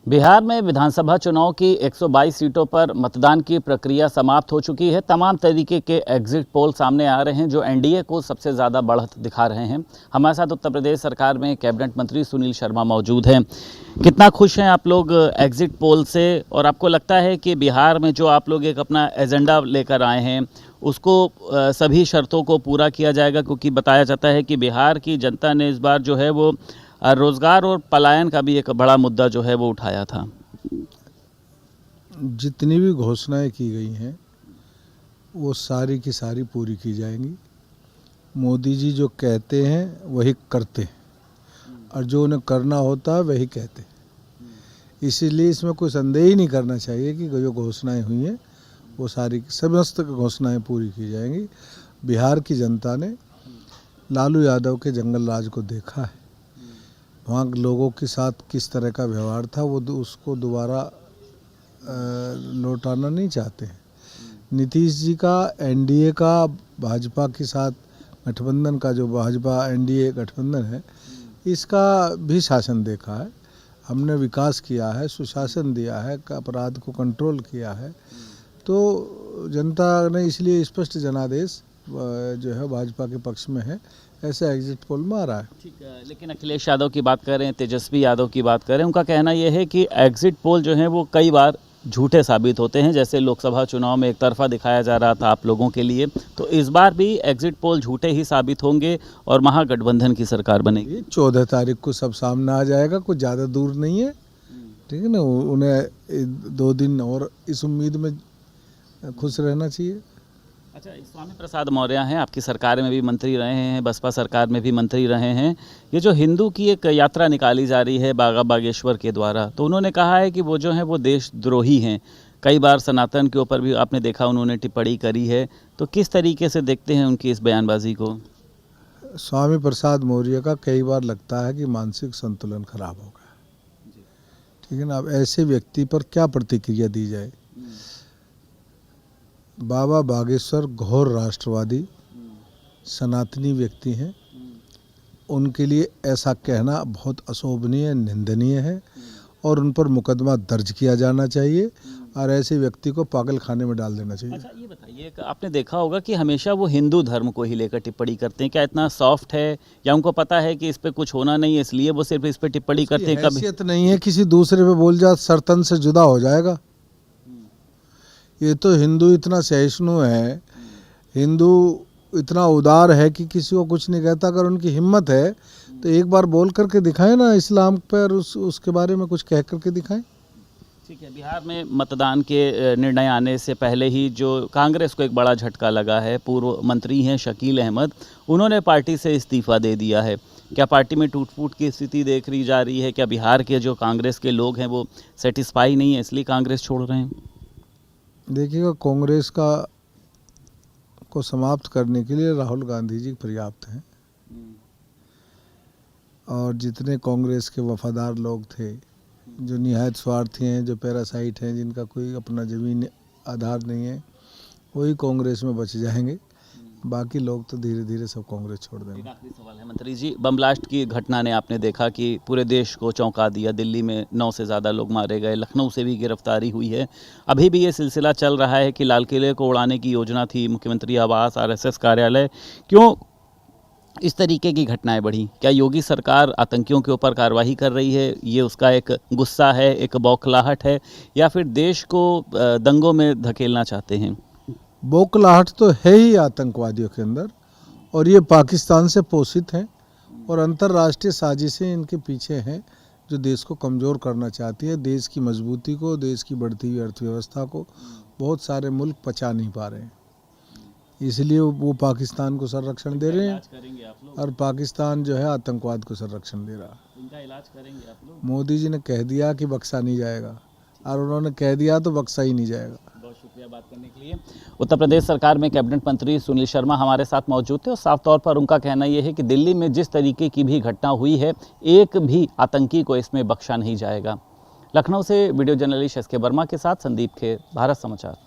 बिहार में विधानसभा चुनाव की 122 सीटों पर मतदान की प्रक्रिया समाप्त हो चुकी है। तमाम तरीके के एग्जिट पोल सामने आ रहे हैं जो एनडीए को सबसे ज़्यादा बढ़त दिखा रहे हैं। हमारे साथ उत्तर प्रदेश सरकार में कैबिनेट मंत्री सुनील शर्मा मौजूद हैं। कितना खुश हैं आप लोग एग्जिट पोल से, और आपको लगता है कि बिहार में जो आप लोग एक अपना एजेंडा लेकर आए हैं उसको सभी शर्तों को पूरा किया जाएगा? क्योंकि बताया जाता है कि बिहार की जनता ने इस बार जो है वो रोजगार और पलायन का भी एक बड़ा मुद्दा जो है वो उठाया था। जितनी भी घोषणाएं की गई हैं वो सारी की सारी पूरी की जाएंगी। मोदी जी जो कहते हैं वही करते हैं और जो उन्हें करना होता है वही कहते हैं। इसीलिए इसमें कोई संदेह ही नहीं करना चाहिए कि जो घोषणाएं हुई हैं वो सारी समस्त घोषणाएं पूरी की जाएंगी। बिहार की जनता ने लालू यादव के जंगल राज को देखा है, वहाँ के लोगों के साथ किस तरह का व्यवहार था, वो उसको दोबारा लौटाना नहीं चाहते हैं। नीतीश जी का एनडीए का भाजपा के साथ गठबंधन का जो भाजपा एनडीए गठबंधन है इसका भी शासन देखा है। हमने विकास किया है, सुशासन दिया है, अपराध को कंट्रोल किया है। तो जनता ने इसलिए स्पष्ट जनादेश जो है भाजपा के पक्ष में है, ऐसा एग्जिट पोल में आ रहा है। ठीक है, लेकिन अखिलेश यादव की बात करें, तेजस्वी यादव की बात करें, उनका कहना यह है कि एग्जिट पोल जो है वो कई बार झूठे साबित होते हैं। जैसे लोकसभा चुनाव में एक तरफा दिखाया जा रहा था आप लोगों के लिए, तो इस बार भी एग्जिट पोल झूठे ही साबित होंगे और महागठबंधन की सरकार बनेगी। 14 तारीख को सब सामने आ जाएगा, कुछ ज़्यादा दूर नहीं है। ठीक है ना, उन्हें 2 दिन और इस उम्मीद में खुश रहना चाहिए। अच्छा, स्वामी प्रसाद मौर्य हैं, आपकी सरकार में भी मंत्री रहे हैं, बसपा सरकार में भी मंत्री रहे हैं। ये जो हिंदू की एक यात्रा निकाली जा रही है बागा बागेश्वर के द्वारा, तो उन्होंने कहा है कि वो जो है वो देशद्रोही हैं। कई बार सनातन के ऊपर भी आपने देखा उन्होंने टिप्पणी करी है। तो किस तरीके से देखते हैं उनकी इस बयानबाजी को? स्वामी प्रसाद मौर्य का कई बार लगता है कि मानसिक संतुलन खराब हो गया। ठीक है ना, अब ऐसे व्यक्ति पर क्या प्रतिक्रिया दी जाए। बाबा बागेश्वर घोर राष्ट्रवादी सनातनी व्यक्ति हैं, उनके लिए ऐसा कहना बहुत अशोभनीय, निंदनीय है और उन पर मुकदमा दर्ज किया जाना चाहिए और ऐसे व्यक्ति को पागल खाने में डाल देना चाहिए। अच्छा, ये बताइए, आपने देखा होगा कि हमेशा वो हिंदू धर्म को ही लेकर टिप्पणी करते हैं। क्या इतना सॉफ्ट है या उनको पता है कि इस पे कुछ होना नहीं है इसलिए वो सिर्फ इस पे टिप्पणी करते हैं? कभी हैसियत नहीं है, किसी दूसरे पे बोल जा सरतन से जुदा हो जाएगा। ये तो हिंदू इतना सहिष्णु है, हिंदू इतना उदार है कि किसी को कुछ नहीं कहता। अगर उनकी हिम्मत है तो एक बार बोल करके दिखाएं ना, इस्लाम पर उसके बारे में कुछ कह करके दिखाएं। ठीक है, बिहार में मतदान के निर्णय आने से पहले ही जो कांग्रेस को एक बड़ा झटका लगा है, पूर्व मंत्री हैं शकील अहमद, उन्होंने पार्टी से इस्तीफा दे दिया है। क्या पार्टी में टूट फूट की स्थिति देख रही जा रही है? क्या बिहार के जो कांग्रेस के लोग हैं वो सेटिस्फाई नहीं है इसलिए कांग्रेस छोड़ रहे हैं? देखिएगा, कांग्रेस को समाप्त करने के लिए राहुल गांधी जी पर्याप्त हैं और जितने कांग्रेस के वफादार लोग थे, जो निहायत स्वार्थी हैं, जो पैरासाइट हैं, जिनका कोई अपना ज़मीन आधार नहीं है, वही कांग्रेस में बच जाएंगे। बाकी लोग तो धीरे धीरे सब कांग्रेस छोड़ देंगे। एक आखिरी सवाल है मंत्री जी, बम ब्लास्ट की घटना ने आपने देखा कि पूरे देश को चौंका दिया। दिल्ली में 9 से ज़्यादा लोग मारे गए, लखनऊ से भी गिरफ्तारी हुई है। अभी भी ये सिलसिला चल रहा है कि लाल किले को उड़ाने की योजना थी, मुख्यमंत्री आवास, आरएसएस कार्यालय। क्यों इस तरीके की घटनाएं बढ़ी? क्या योगी सरकार आतंकियों के ऊपर कार्रवाई कर रही है, ये उसका एक गुस्सा है, एक बौखलाहट है, या फिर देश को दंगों में धकेलना चाहते हैं? बौखलाहट तो है ही आतंकवादियों के अंदर, और ये पाकिस्तान से पोषित हैं और अंतर्राष्ट्रीय साजिशें इनके पीछे हैं जो देश को कमज़ोर करना चाहती है। देश की मजबूती को, देश की बढ़ती हुई अर्थव्यवस्था को बहुत सारे मुल्क पचा नहीं पा रहे हैं, इसलिए वो पाकिस्तान को संरक्षण दे रहे हैं और पाकिस्तान जो है आतंकवाद को संरक्षण दे रहा है। इनका इलाज करेंगे आप लोग? मोदी जी ने कह दिया कि बख्शा नहीं जाएगा और उन्होंने कह दिया तो बख्शा ही नहीं जाएगा। बहुत शुक्रिया बात करने के लिए। उत्तर प्रदेश सरकार में कैबिनेट मंत्री सुनील शर्मा हमारे साथ मौजूद थे और साफ तौर पर उनका कहना यह है कि दिल्ली में जिस तरीके की भी घटना हुई है, एक भी आतंकी को इसमें बख्शा नहीं जाएगा। लखनऊ से वीडियो जर्नलिस्ट एस के वर्मा के साथ संदीप खेर, भारत समाचार।